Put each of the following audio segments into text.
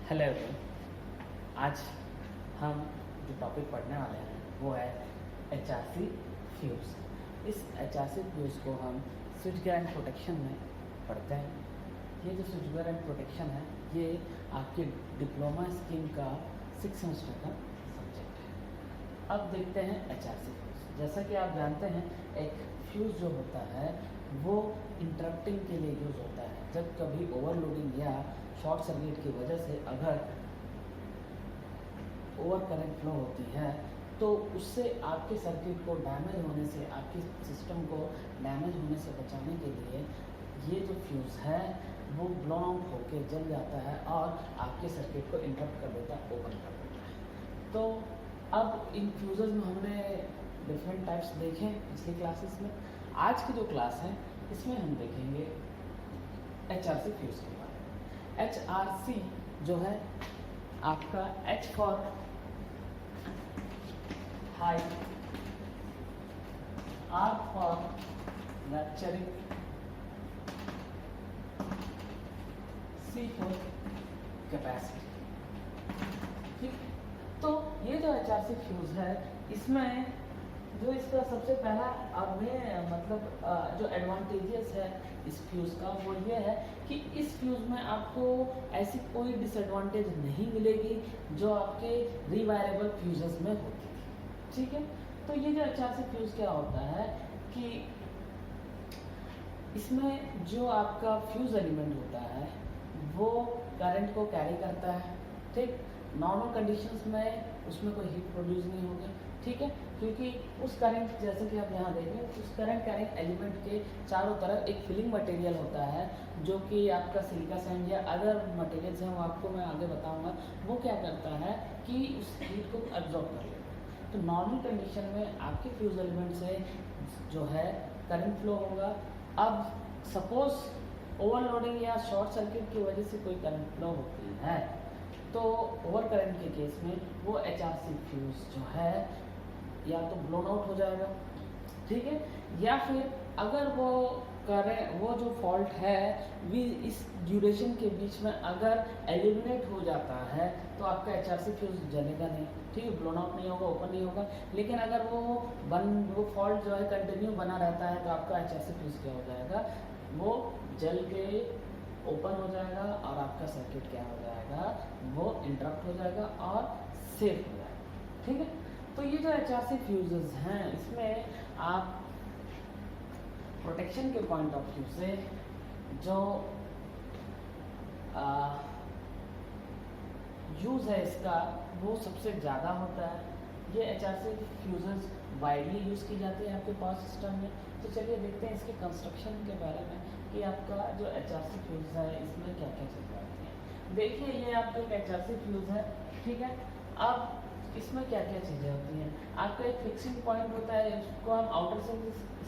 Hello everyone. आज हम जो टॉपिक पढ़ने वाले हैं वो है HRC फ्यूज़। इस HRC फ्यूज़ को हम स्विचगेयर एंड प्रोटेक्शन में पढ़ते हैं। ये जो स्विचगेयर एंड प्रोटेक्शन है ये आपके डिप्लोमा स्कीम का 6 सेमेस्टर का सब्जेक्ट है। अब देखते हैं HRC फ्यूज़। जैसा कि आप जानते हैं एक फ्यूज़ जो होता है वो इंटरप्टिंग के लिए यूज़ होता है। जब कभी ओवरलोडिंग या शॉर्ट सर्किट की वजह से अगर ओवर करंट फ्लो होती है तो उससे आपके सर्किट को डैमेज होने से, आपके सिस्टम को डैमेज होने से बचाने के लिए ये जो फ्यूज़ है वो ब्लोन आउट होकर जल जाता है और आपके सर्किट को इंटरप्ट कर देता है, ओपन कर देता है। तो अब इन फ्यूज़ेस में हमने डिफरेंट टाइप्स देखे पिछली क्लासेस में। आज की जो क्लास है इसमें हम देखेंगे HRC फ्यूज़ के बारे में। HRC जो है आपका H for high, R for rupturing, C for capacity. ठीक, तो ये जो HRC फ्यूज़ है इसमें जो इसका सबसे पहला जो एडवांटेजेस है इस फ्यूज़ का वो ये है कि इस फ्यूज़ में आपको ऐसी कोई डिसएडवांटेज नहीं मिलेगी जो आपके रिवायरेबल फ्यूज़ेस में होती थी। ठीक है, तो ये जो HRC फ्यूज़ क्या होता है कि इसमें जो आपका फ्यूज़ एलिमेंट होता है वो करंट को कैरी करता है। ठीक, नॉर्मल कंडीशंस में उसमें कोई हीट प्रोड्यूस नहीं होगी। ठीक है, क्योंकि उस करंट, जैसे कि आप यहाँ देखें, उस करंट कैरिंग एलिमेंट के चारों तरफ एक फिलिंग मटेरियल होता है जो कि आपका सिलिका सैंड या अदर मटेरियल्स हैं, वो आपको मैं आगे बताऊंगा। वो क्या करता है कि उस हीट को एब्जॉर्ब कर लेता है। तो नॉर्मल कंडीशन में आपके फ्यूज़ एलिमेंट से जो है करंट फ्लो होगा। अब सपोज ओवरलोडिंग या शॉर्ट सर्किट की वजह से कोई करंट फ्लो होती है तो ओवर करंट के केस में वो HRC फ्यूज़ जो है या तो ब्लोन आउट हो जाएगा, ठीक है, या फिर अगर वो जो फॉल्ट है भी इस ड्यूरेशन के बीच में अगर एलिमिनेट हो जाता है तो आपका HRC फ्यूज़ जलेगा नहीं। ठीक है, ब्लोन आउट नहीं होगा, ओपन नहीं होगा। लेकिन अगर वो फॉल्ट जो है कंटिन्यू बना रहता है तो आपका HRC फ्यूज़ क्या हो जाएगा, वो जल के ओपन हो जाएगा और आपका सर्किट क्या हो जाएगा, वो इंटरप्ट हो जाएगा और सेफ हो जाएगा। ठीक है, तो ये जो HRC फ्यूजेस हैं इसमें आप प्रोटेक्शन के पॉइंट ऑफ व्यू से जो यूज़ है इसका वो सबसे ज़्यादा होता है। ये HRC फ्यूजेस वाइडली यूज़ की जाती है आपके पावर सिस्टम में। तो चलिए देखते हैं इसके कंस्ट्रक्शन के बारे में कि आपका जो HRC फ्यूज़ है इसमें क्या क्या चीज़ें आती हैं। देखिए ये आपका एक HRC फ्यूज़ है, ठीक है। अब इसमें क्या क्या चीज़ें होती हैं, आपका एक फिक्सिंग पॉइंट होता है, उसको हम आउटर से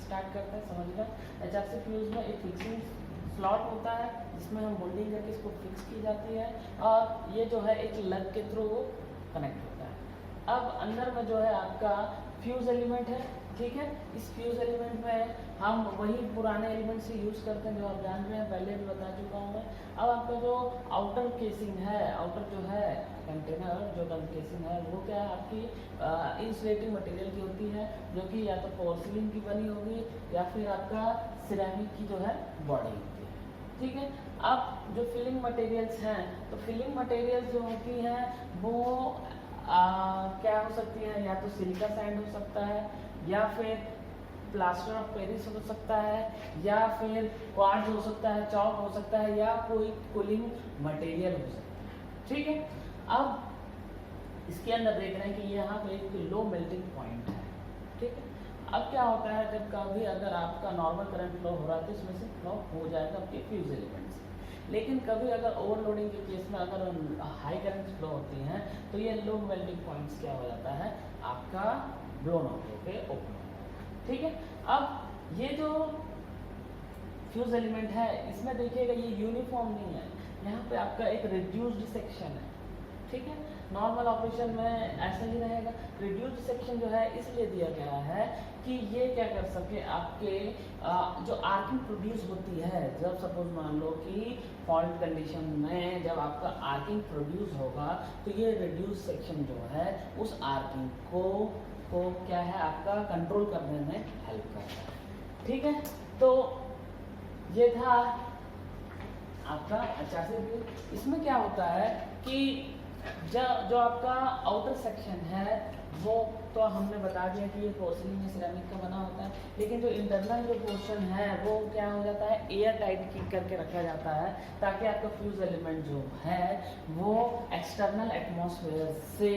स्टार्ट करते हैं समझना। HRC फ्यूज़ में एक फिक्सिंग स्लॉट होता है जिसमें हम बोल्डिंग करके इसको फिक्स की जाती है और ये जो है एक लग के थ्रू वो कनेक्ट होता है। अब अंदर में जो है आपका फ्यूज़ एलिमेंट है, ठीक है। इस फ्यूज़ एलिमेंट में हम वही पुराने एलिमेंट से यूज़ करते हैं जो आप जान रहे हैं, पहले भी बता चुका हूँ मैं। अब आपका जो आउटर केसिंग है, आउटर जो है कंटेनर जो केसिंग है वो क्या है, आपकी इंसुलेटिंग मटेरियल की होती है जो कि या तो पोर्सिलिन की बनी होगी या फिर आपका सिरेमिक की जो है बॉडी होती है, ठीक है। अब जो फिलिंग मटेरियल्स हैं तो फिलिंग मटेरियल्स जो होती हैं वो क्या हो सकती है, या तो सिलिका सैंड हो सकता है या फिर प्लास्टर ऑफ पेरिस हो सकता है या फिर क्वार्ट्ज हो सकता है, चॉक हो सकता है या कोई कूलिंग मटेरियल हो सकता है, ठीक है। अब इसके अंदर देख रहे हैं कि यहाँ पे एक लो मेल्टिंग पॉइंट है, ठीक है। अब क्या होता है, जब कभी अगर आपका नॉर्मल करंट फ्लो हो रहा है तो इसमें से फ्लो हो जाएगा आपके फ्यूज एलिमेंट से। लेकिन कभी अगर ओवरलोडिंग के केस में अगर हाई करंट फ्लो होती हैं तो ये लो मेल्टिंग पॉइंट्स क्या हो जाता है, आपका ब्लोन आउट होकर ओपन हो जाता है, ठीक है। अब ये जो फ्यूज एलिमेंट है इसमें देखिएगा ये यूनिफॉर्म नहीं है, यहाँ पे आपका एक रिड्यूस्ड सेक्शन है, ठीक है, नॉर्मल ऑपरेशन में ऐसा ही रहेगा। रिड्यूस्ड सेक्शन जो है इसलिए दिया गया है कि ये क्या कर सके, आपके जो आर्किंग प्रोड्यूस होती है, जब सपोज मान लो कि फॉल्ट कंडीशन में जब आपका आर्किंग प्रोड्यूस होगा तो ये रिड्यूस सेक्शन जो है उस आर्किंग को क्या है आपका कंट्रोल करने में हेल्प करता है। ठीक है, तो ये था आपका 85 व्यू। इसमें क्या होता है कि जो आपका आउटर सेक्शन है वो तो हमने बता दिया कि ये पोर्सिलिन या सिरेमिक का बना होता है, लेकिन जो इंटरनल जो पोर्शन है वो क्या हो जाता है, एयर टाइट करके रखा जाता है ताकि आपका फ्यूज एलिमेंट जो है वो एक्सटर्नल एटमॉस्फेयर से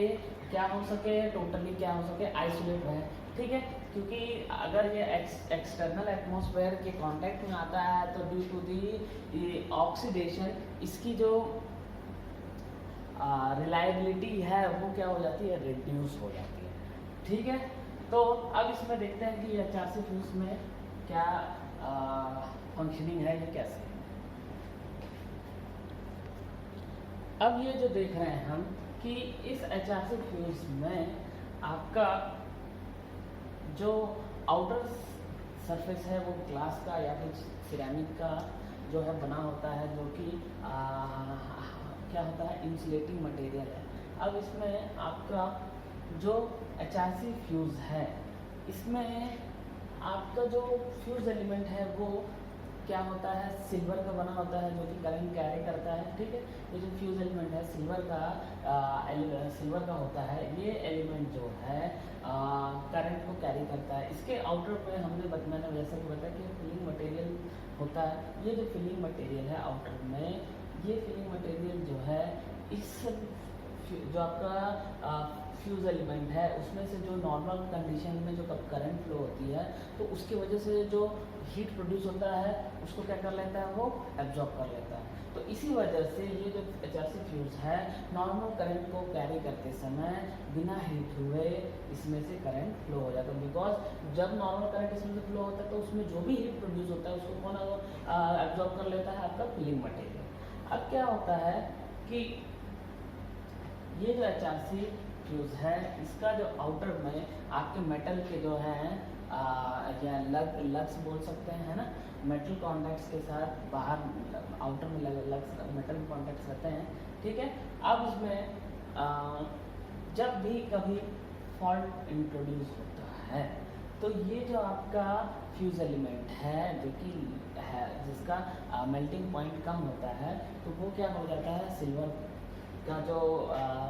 क्या हो सके, टोटली क्या हो सके, आइसोलेट रहे। ठीक है, क्योंकि अगर ये एक्सटर्नल एटमॉस्फेयर के कांटेक्ट में आता है तो ड्यू टू दी ऑक्सीडेशन इसकी जो रिलायबिलिटी है वो क्या हो जाती है, रिड्यूस हो जाती है। ठीक है, तो अब इसमें देखते हैं कि HRC फ्यूज में क्या फंक्शनिंग है, ये कैसे है। अब ये जो देख रहे हैं हम कि इस HRC फ्यूज में आपका जो आउटर सरफेस है वो ग्लास का या फिर सिरेमिक का जो है बना होता है, जो कि क्या होता है, इंसुलेटिंग मटेरियल है। अब इसमें आपका जो HRC फ्यूज़ है इसमें आपका जो फ्यूज़ एलिमेंट है वो क्या होता है, सिल्वर का बना होता है जो कि करंट कैरी करता है। ठीक है, ये जो फ्यूज़ एलिमेंट है सिल्वर का होता है, ये एलिमेंट जो है करंट को कैरी करता है। इसके आउटर में मैंने जैसा कि बताया कि फिलिंग मटेरियल होता है। ये जो फिलिंग मटेरियल है आउटर में, ये फिलिंग मटेरियल जो है इस जो आपका फ्यूज़ एलिमेंट है उसमें से जो नॉर्मल कंडीशन में जो करंट फ्लो होती है तो उसकी वजह से जो हीट प्रोड्यूस होता है उसको क्या कर लेता है, वो एब्जॉर्ब कर लेता है। तो इसी वजह से ये जो HRC फ्यूज़ है नॉर्मल करंट को कैरी करते समय बिना हीट हुए इसमें से करंट फ्लो हो जाता है, बिकॉज जब नॉर्मल करंट इसमें से फ्लो होता है तो उसमें जो भी हीट प्रोड्यूस होता है उसको कौन एब्जॉर्ब कर लेता है, आपका फिलिंग मटेरियल। अब क्या होता है कि ये जो HRC फ्यूज़ है इसका जो आउटर में आपके मेटल के जो हैं या लग्स बोल सकते हैं, है ना, मेटल कॉन्टैक्ट्स के साथ बाहर आउटर में लग्स मेटल कॉन्टैक्ट्स रहते हैं। ठीक है, अब इसमें जब भी कभी फॉल्ट इंट्रोड्यूस होता है तो ये जो आपका फ्यूज़ एलिमेंट है जो कि है जिसका मेल्टिंग पॉइंट कम होता है तो वो क्या हो जाता है, सिल्वर का जो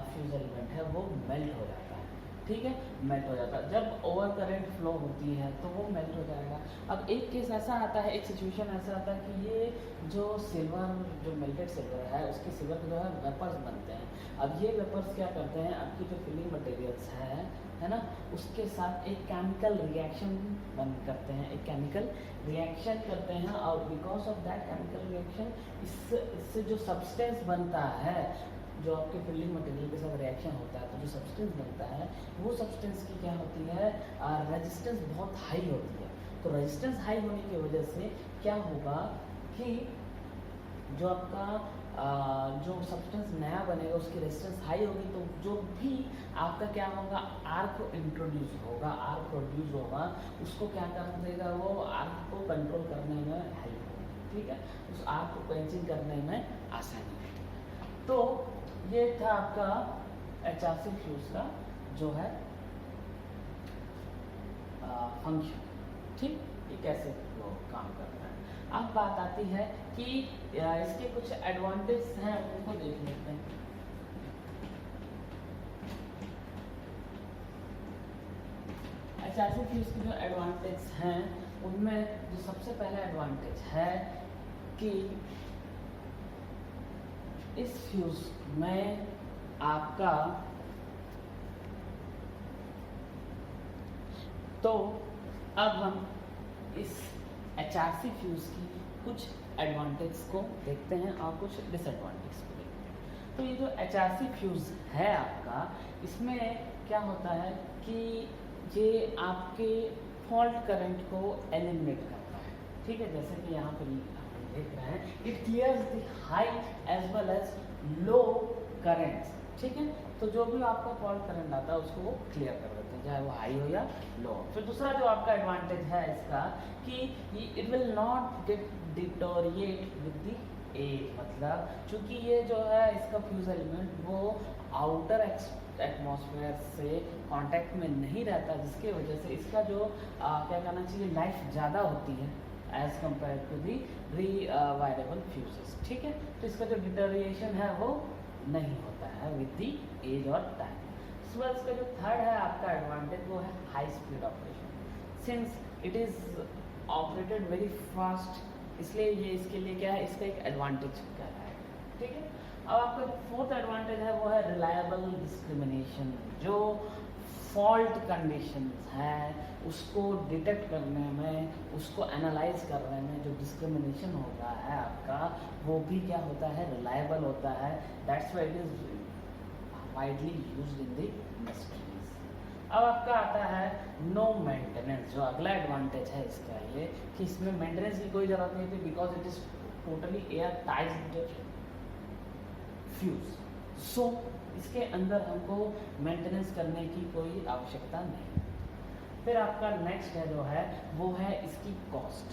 फ्यूज़ एलिमेंट है वो मेल्ट हो जाता है। ठीक है, मेल्ट हो जाता है। जब ओवर करंट फ्लो होती है तो वो मेल्ट हो जाएगा। अब एक केस ऐसा आता है, एक सिचुएशन ऐसा आता है कि ये जो सिल्वर जो मेल्टेड सिल्वर है उसके सिल्वर जो है वेपर्स बनते हैं। अब ये वेपर्स क्या करते हैं, आपकी जो फिलिंग मटेरियल्स है ना, उसके साथ एक केमिकल रिएक्शन करते हैं, एक केमिकल रिएक्शन करते हैं और because of that chemical reaction इससे जो सब्सटेंस बनता है, जो आपके फिलिंग मटेरियल के साथ रिएक्शन होता है तो जो सब्सटेंस बनता है वो सब्सटेंस की क्या होती है, रेजिस्टेंस बहुत हाई होती है। तो रेजिस्टेंस हाई होने की वजह से क्या होगा कि जो आपका जो सब्सटेंस नया बनेगा उसकी रेजिस्टेंस हाई होगी तो जो भी आपका क्या होगा, आर्क इंट्रोड्यूस होगा, आर्क प्रोड्यूस होगा, उसको क्या कर देगा, वो आर्क को कंट्रोल करने में हेल्प होगी। ठीक है, उस आर्क को क्वेंचिंग करने में आसानी होती है। तो ये था आपका HRC फ्यूज़ का जो है फंक्शन। ठीक, ये कैसे वो काम करता है। अब बात आती है कि इसके कुछ एडवांटेज हैं, उनको देख लेते हैं। HRC फ्यूज़ के जो एडवांटेज हैं उनमें जो सबसे पहला एडवांटेज है कि इस फ्यूज़ में आपका तो अब हम इस HRC फ्यूज़ की कुछ एडवांटेज को देखते हैं और कुछ डिसएडवांटेज को देखते हैं। तो ये जो HRC फ्यूज़ है आपका, इसमें क्या होता है कि ये आपके फॉल्ट करंट को एलिमिनेट करता है। ठीक है, जैसे कि यहाँ पर देख रहे हैं, it clears the high as well as low currents. ठीक है। तो जो भी आपका फॉल्ट करंट आता है उसको वो क्लियर कर देते हैं, चाहे वो हाई हो या लो। फिर दूसरा जो आपका एडवांटेज है इसका कि it will not get deteriorate with the age, मतलब चूंकि ये जो है इसका फ्यूज एलिमेंट वो आउटर एटमॉस्फेयर से कांटेक्ट में नहीं रहता, जिसके वजह से इसका जो क्या कहना चाहिए लाइफ ज़्यादा होती है as compare to the rewireable fuses, ठीक है। तो इसका जो डिटोरिएशन है वो नहीं होता है विद दी एज और टाइम। इसके बाद इसका जो थर्ड है आपका एडवांटेज वो है high speed operation, since it is operated very fast, इसलिए ये इसके लिए क्या है, इसका एक एडवांटेज कहलाएगा, ठीक है। अब आपका फोर्थ एडवांटेज है वो है रिलायबल डिस्क्रिमिनेशन, जो फॉल्ट कंडीशंस है उसको डिटेक्ट करने में, उसको एनालाइज करने में जो डिस्क्रिमिनेशन होता है आपका वो भी क्या होता है, रिलायबल होता है। That's why it is widely used in the industries. अब आपका आता है नो मेंटेनेंस, जो अगला एडवांटेज है इसका ये कि इसमें मेंटेनेंस की कोई ज़रूरत नहीं थी, because it is totally air टाइज्ड फ्यूज, सो इसके अंदर हमको मेंटेनेंस करने की कोई आवश्यकता नहीं। फिर आपका नेक्स्ट है जो है वो है इसकी कॉस्ट,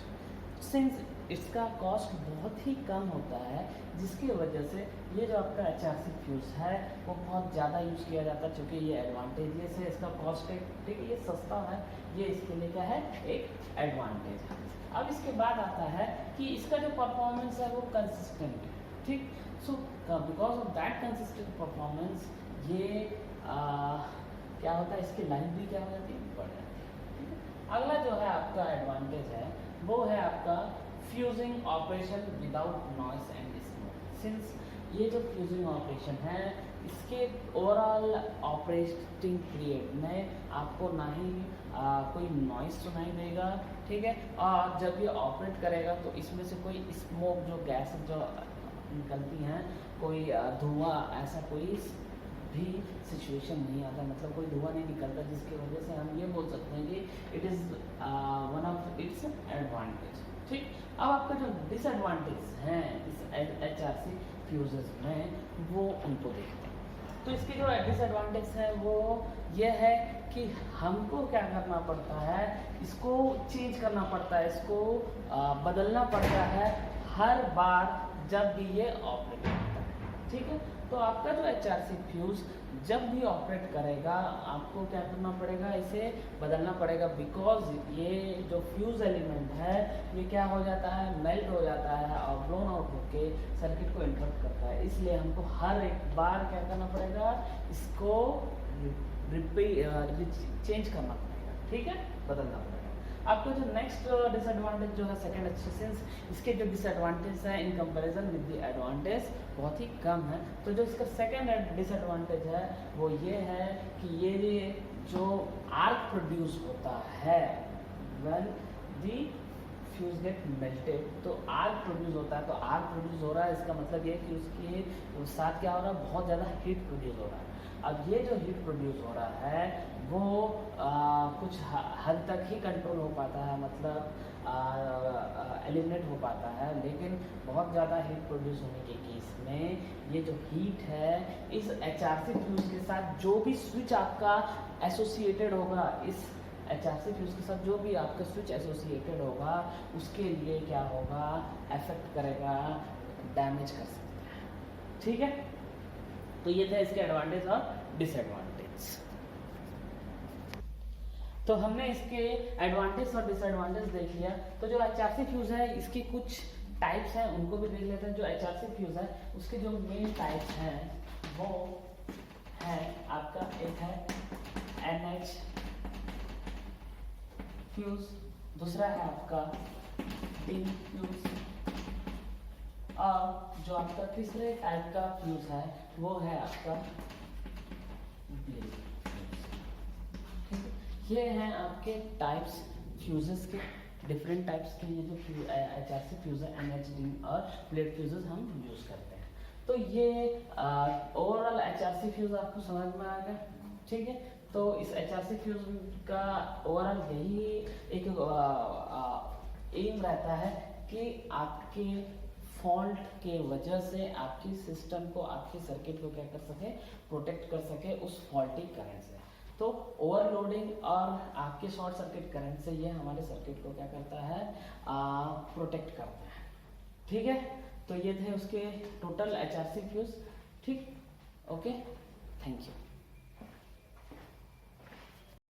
सिंस इसका कॉस्ट बहुत ही कम होता है, जिसकी वजह से ये जो आपका HRC फ्यूज़ है वो बहुत ज़्यादा यूज़ किया जाता है, चूँकि ये एडवांटेज से इसका कॉस्ट है, ठीक है, ये सस्ता है, ये इसके लिए क्या है एक एडवांटेज है। अब इसके बाद आता है कि इसका जो परफॉर्मेंस है वो कंसिस्टेंट है, ठीक। So because of that consistent performance ये क्या होता है, इसकी लाइफ भी क्या हो जाती है, बढ़ जाती है, ठीक है। अगला जो है आपका एडवांटेज है वो है आपका fusing operation without noise and smoke, since ये जो फ्यूजिंग ऑपरेशन है इसके ओवरऑल ऑपरेटिंग पीरियड में आपको ना ही कोई नॉइस सुनाई देगा, ठीक है, और जब ये ऑपरेट करेगा तो इसमें से कोई स्मोक जो गैस जो निकलती हैं, कोई धुआं, ऐसा कोई भी सिचुएशन नहीं आता, मतलब कोई धुआं नहीं निकलता, जिसकी वजह से हम ये बोल सकते हैं कि it is one of its advantage, ठीक। अब आपका जो डिसएडवांटेज हैं इस HRC फ्यूजेस में वो उनको देखते हैं। तो इसकी जो डिसएडवांटेज है वो ये है कि हमको क्या करना पड़ता है, इसको चेंज करना पड़ता है, इसको बदलना पड़ता है हर बार जब भी ये ऑपरेट करता है, ठीक है। तो आपका जो HRC फ्यूज़ जब भी ऑपरेट करेगा आपको क्या करना पड़ेगा, इसे बदलना पड़ेगा, बिकॉज ये जो फ्यूज़ एलिमेंट है ये क्या हो जाता है, मेल्ट हो जाता है और ब्लोन आउट होके सर्किट को इंटरप्ट करता है, इसलिए हमको हर एक बार क्या करना पड़ेगा, इसको चेंज करना पड़ेगा, ठीक है, बदलना पड़ेगा। आपको जो नेक्स्ट डिसएडवांटेज जो है सेकेंड एक्सटेंस, इसके जो डिसएडवांटेज है in comparison with the advantage बहुत ही कम है। तो जो इसका सेकेंड डिसएडवांटेज है वो ये है कि ये जो आर्क प्रोड्यूस होता है when the fuse get melted, तो आर्क प्रोड्यूस होता है, तो आर्क प्रोड्यूस हो रहा है इसका मतलब ये कि उसके साथ क्या हो रहा है, बहुत ज़्यादा हीट प्रोड्यूस हो रहा है। अब ये जो हीट प्रोड्यूस हो रहा है वो कुछ हद तक ही कंट्रोल हो पाता है, मतलब एलिमिनेट हो पाता है, लेकिन बहुत ज़्यादा हीट प्रोड्यूस होने के केस में ये जो हीट है इस HRC फ्यूज़ के साथ जो भी स्विच आपका एसोसिएटेड होगा, इस HRC फ्यूज़ के साथ जो भी आपका स्विच एसोसिएटेड होगा उसके लिए क्या होगा, अफेक्ट करेगा, डैमेज कर सकता है, ठीक है। तो ये था इसके एडवांटेज और डिसएडवांटेज। तो हमने इसके एडवांटेज और डिसएडवांटेज देख लिया। तो जो HRC फ्यूज़ है इसकी कुछ टाइप्स हैं उनको भी देख लेते हैं। जो HRC फ्यूज़ है उसके जो मेन टाइप्स हैं वो है आपका, एक है NH फ्यूज़, दूसरा है आपका DIN फ्यूज़, और जो आपका तीसरे टाइप का फ्यूज़ है वो है आपका ब्लेड फ्यूज़। ये हैं आपके टाइप्स फ्यूजेस के, डिफरेंट टाइप्स के ये जो HRC फ्यूज़ है, NH, DIN और ब्लेड फ्यूजेस हम यूज़ करते हैं। तो ये ओवरऑल HRC फ्यूज़ आपको समझ में आ गया, ठीक है। तो इस HRC फ्यूज़ का ओवरऑल यही एक एम रहता है कि आपके फॉल्ट के वजह से आपकी सिस्टम को, आपकी सर्किट को क्या कर सके, प्रोटेक्ट कर सके उस फॉल्टी करंट से। तो ओवरलोडिंग और आपके शॉर्ट सर्किट करंट से ये हमारे सर्किट को क्या करता है, प्रोटेक्ट करता है। ठीक है, तो ये थे उसके टोटल HRC फ्यूज। ठीक, ओके, थैंक यू।